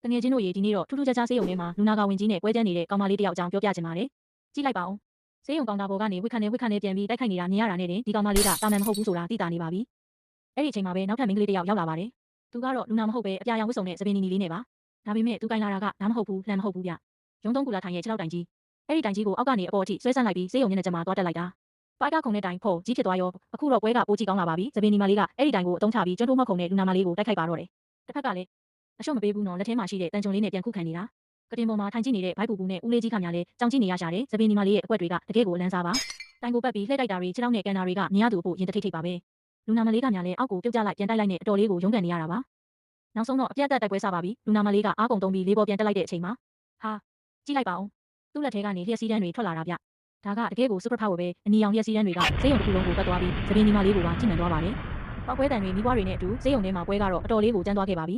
တငယ်ချင်းတို့ရေဒီနေ့တော့ထူးထူးခြားခြားဆေးရုံထဲမှာလူနာကဝင်ကြီးနဲ့ပွဲကျန်းနေတဲ့ကောင်မလေးတစ်ယောက်အကြောင်းပြောပြချင်ပါတယ်။ကြည့်လိုက်ပါဦး။ဆေးရုံကောင်တာပေါ်ကနေဝစ်ခတ်နဲ့ပြန်ပြီးတိုက်ခိုက်နေတာမြင်ရတာနဲ့တင်ဒီကောင်မလေးကတာမန်မဟုတ်ဘူးဆိုတာသိတာနေပါပြီ။အဲ့ဒီအချိန်မှာပဲနောက်ထပ်မိန်းကလေးတစ်ယောက်ရောက်လာပါတယ်။သူကတော့လူနာမဟုတ်ပဲအပြာရောင်ဝတ်စုံနဲ့သပင်နီနီလေးနဲ့ပါ။ဒါပေမဲ့သူကင်လာတာကနားမဟုတ်ဘူးလှမ်းမဟုတ်ဘူးဗျ။ရုံးသုံးကူလာထိုင်ရဲ့ခြေထောက်တိုင်ကြီး။အဲ့ဒီတိုင်ကြီးကိုအောက်ကနေအပေါ်အထိဆွဲဆန့်လိုက်ပြီးဆေးရုံမျက်နှာကျမှာသွားတက်လိုက်တာ။ပိုက်ကခုံတဲ့တိုင်ဖို့ကြီးဖြစ်သွားရောအခုတော့ပွဲကပိုကြီးကောင်းလာပါပြီ။သပင်နီမလေးကအဲ့ဒီတိုင်ကိုအတုံးချပြီးကျွန်းထိုးမှောက်ခုံတဲ့လူနာမလေးကိုတိုက်ခိုက်ပါတော့တယ်။တစ်ဖက်ကလည်းအရှုံးမပေးဘူးနော်လက်ထဲမှာရှိတဲ့တန်ကြုံလေးနဲ့ပြန်ခုခံနေတာကတင်ပေါ်မှာထိုင်ကြည့်နေတဲ့ဘိုက်ပူပူနဲ့ဦးလေးကြီးခါများလဲကြောင်ကြည့်နေရရှာတယ်သပင်နီမလေးရဲ့အကွက်တွေကတကယ်ကိုအလန်းစားပါတိုင်ကိုပတ်ပြီးလှည့်တိုက်တာတွေခြေထောက်နဲ့ကန်တာတွေကမြင်ရသူအဖို့ရင်တထိတ်ထိတ်ပါပဲလူနာမလေးကများလဲအောက်ကိုပြုတ်ကျလိုက်ပြန်တိုက်လိုက်နဲ့အတော်လေးကိုရုန်းကန်နေရတာပါနောက်ဆုံးတော့အပြတ်တက်တိုက်ပွဲစပါပြီလူနာမလေးကအားကုန်တုံးပြီးလေးပေါ်ပြန်တက်လိုက်တဲ့အချိန်မှာဟာကြည့်လိုက်ပါဦးသူ့လက်ထဲကနေလျှက်စီးတန်းတွေထွက်လာတာဗျဒါကတကယ်ကိုစူပါပါဝယ်ပဲအနီရောင်လျှက်စီးတန်းတွေကဆေးရုံတစ်ခုလုံးကိုပတ်သွားပြီးသပင်နီမလေးကိုပါကြည့်မှန်သွားပါတယ်ပောက်ကွဲတန်တွေမိဘွားတွေနဲ့အတူဆေးရုံထဲမှာပွဲကတော့အတော်လေးကိုကျန်းသွားခဲ့ပါပြီ